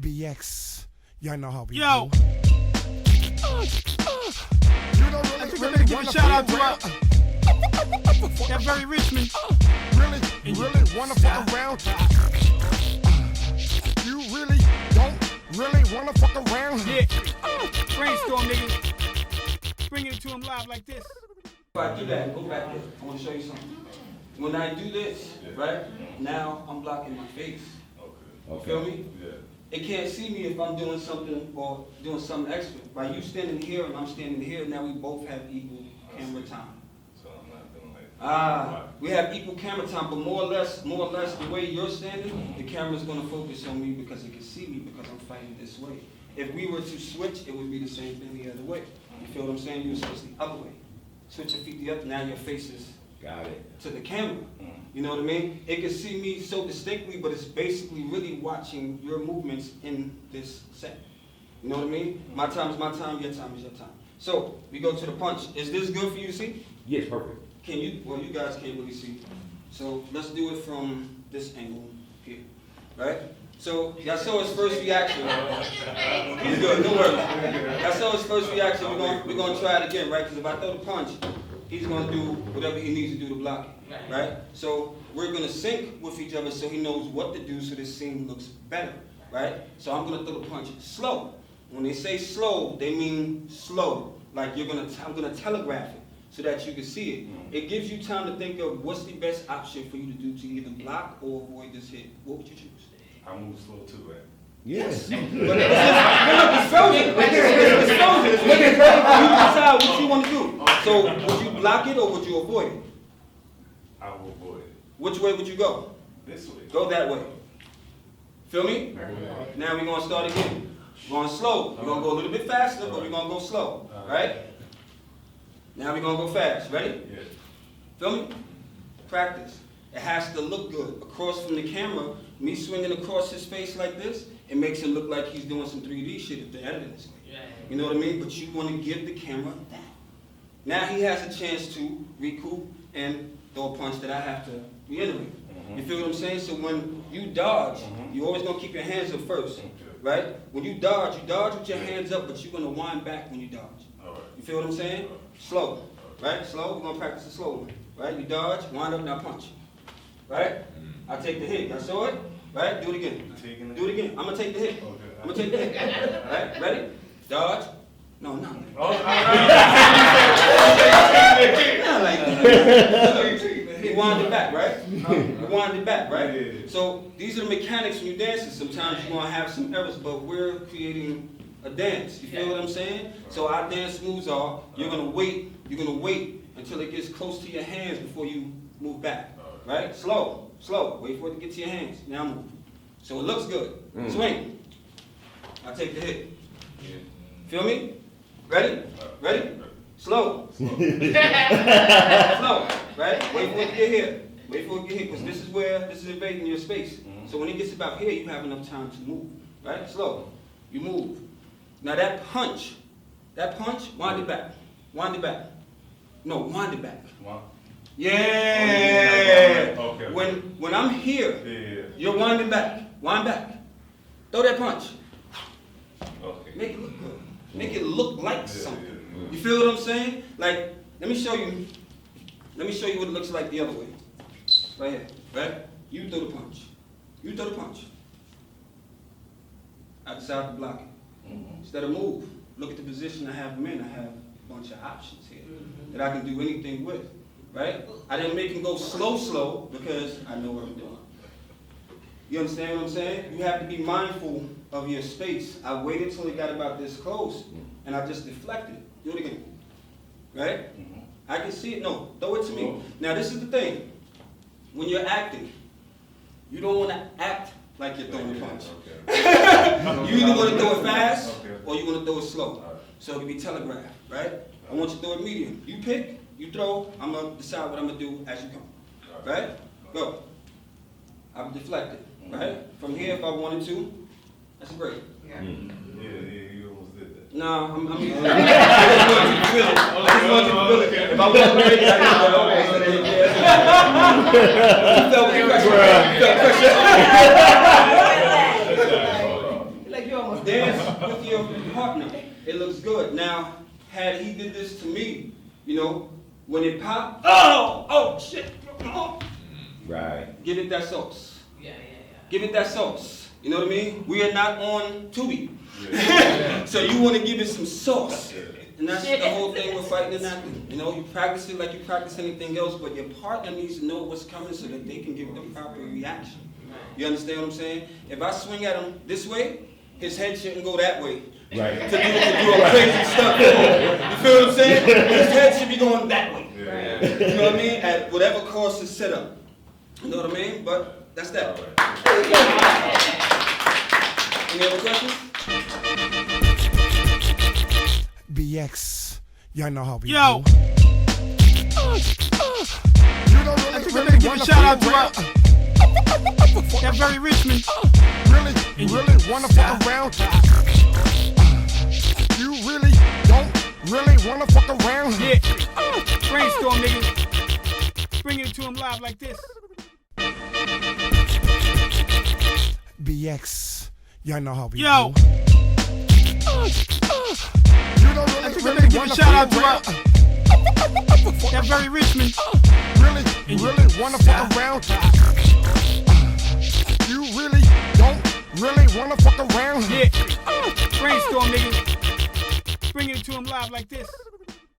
BX. Y'all know how we Yo. do. You don't really Give a shout out to that very Richmond. Really wanna fuck around? You really don't wanna fuck around? Yeah. Brainstorm, niggas. Bringing it to him live like this. If I do that, go back there. I want to show you something. When I do this, right, now I'm blocking my face. Okay. Feel me? Yeah. It can't see me if I'm doing something or doing something extra. By you standing here and I'm standing here, now we both have equal camera time. So I'm not doing like we have equal camera time, but more or less, the way you're standing, the camera's gonna focus on me because it can see me because I'm fighting this way. If we were to switch, it would be the same thing the other way. You feel what I'm saying? You would switch the other way. Switch your feet the other, now your face is to the camera. You know what I mean? It can see me so distinctly, but it's basically really watching your movements in this set. You know what I mean? My time is my time, your time is your time. So, we go to the punch. Is this good for you to see? Yes, perfect. Can you, well, you guys can't really see. So, let's do it from this angle here, right? So, y'all saw his first reaction. He's good, don't worry. Y'all saw his first reaction. We're gonna try it again, right? Because if I throw the punch, he's gonna do whatever he needs to do to block it, right? So, we're gonna sync with each other so he knows what to do so this scene looks better, right? So, I'm gonna throw the punch slow. When they say slow, they mean slow. Like I'm gonna telegraph it so that you can see it. It gives you time to think of what's the best option for you to do to either block or avoid this hit. What would you choose? I move slow too, right? Yes. But it's frozen. It's frozen. You decide what you want to do. So would you block it or would you avoid it? I will avoid it. Which way would you go? This way. Go that way. Feel me? Now we're going to start again. We're going slow. We're going to go a little bit faster, but we're going to go slow. Right? Now we're going to go fast. Ready? Yes. Feel me? Practice. It has to look good. Across from the camera, me swinging across his face like this, it makes it look like he's doing some 3D shit if they're editing this way. You know what I mean? But you want to give the camera that. Now he has a chance to recoup and throw a punch that I have to reiterate. You feel what I'm saying? So when you dodge, you're always going to keep your hands up first. Right? When you dodge with your hands up, but you're going to wind back when you dodge. You feel what I'm saying? Slow. Right? Slow. We're going to practice it slowly. Right? You dodge, wind up, now punch. Right? I take the hit. Y'all saw it? Right? Do it again. Do it again. I'm going to take the hit. I'm going to take the hit. Right? Ready? Dodge. No, not like that. Not like that. You wind it back, right? You wind it back, right? So these are the mechanics when you dancing. Sometimes you're going to have some errors, but we're creating a dance. You feel what I'm saying? So our dance moves are, you're going to wait until it gets close to your hands before you move back. Right? Slow, slow. Wait for it to get to your hands. Now move. So it looks good. Swing. I take the hit. Feel me? Ready? Ready? Slow. Slow. Right? Wait for it to get here. Wait for it to get here, because this is invading your space. So when it gets about here, you have enough time to move. Right? Slow. You move. Now that punch, wind it back. Wind it back. No, wind it back. Yeah. Okay. When I'm here, you're winding back. Wind back. Throw that punch. Okay. Make it look good. Make it look like something. You feel what I'm saying? Like, let me show you what it looks like the other way. Right here. Right? You throw the punch. You throw the punch. I decide to block it. Instead of move, look at the position I have him in. I have a bunch of options here that I can do anything with. Right? I didn't make him go slow because I know what I'm doing. You understand what I'm saying? You have to be mindful of your space. I waited till it got about this close, and I just deflected. Do it again. Right? I can see it. No, throw it to me. Now, this is the thing. When you're acting, you don't want to act like you're throwing a punch. You either want to throw it fast, or you want to throw it slow. So it can be telegraphed, right? I want you to throw it medium. You pick, you throw, I'm going to decide what I'm going to do as you come. Right? Go. I'm deflected. Right? From here, if I wanted to, that's great. Yeah, you almost did that. No, I just want you to feel it. If I wasn't ready, I just want to You felt pressure. it looks good. Now, had he did this to me, you know, when it popped, oh shit, oh. Right. Give it that sauce. Yeah. Give it that sauce. You know what I mean? We are not on Tubi. So you want to give it some sauce. And that's the whole thing with fighting and acting. You know, you practice it like you practice anything else, but your partner needs to know what's coming so that they can give the proper reaction. You understand what I'm saying? If I swing at him this way, his head shouldn't go that way. Right. To do a crazy stunt. You feel what I'm saying? His head should be going that way. You know what I mean? At whatever course is set up. You know what I mean? But that's that. Any other questions? BX, y'all know how we Yo. do. You don't I really, think I really better give wanna a shout out fuck to around. that very Richmond. Really wanna fuck around. You really don't wanna fuck around. Yeah. Brainstorm, niggas. Bringing it to him live like this. BX, y'all know how we Yo. do. You don't I think I really better give a wanna shout out fuck to around. that very Richmond. Really wanna fuck around. You really don't wanna fuck around. Yeah. Brainstorm, niggas. Bringing it to him live like this.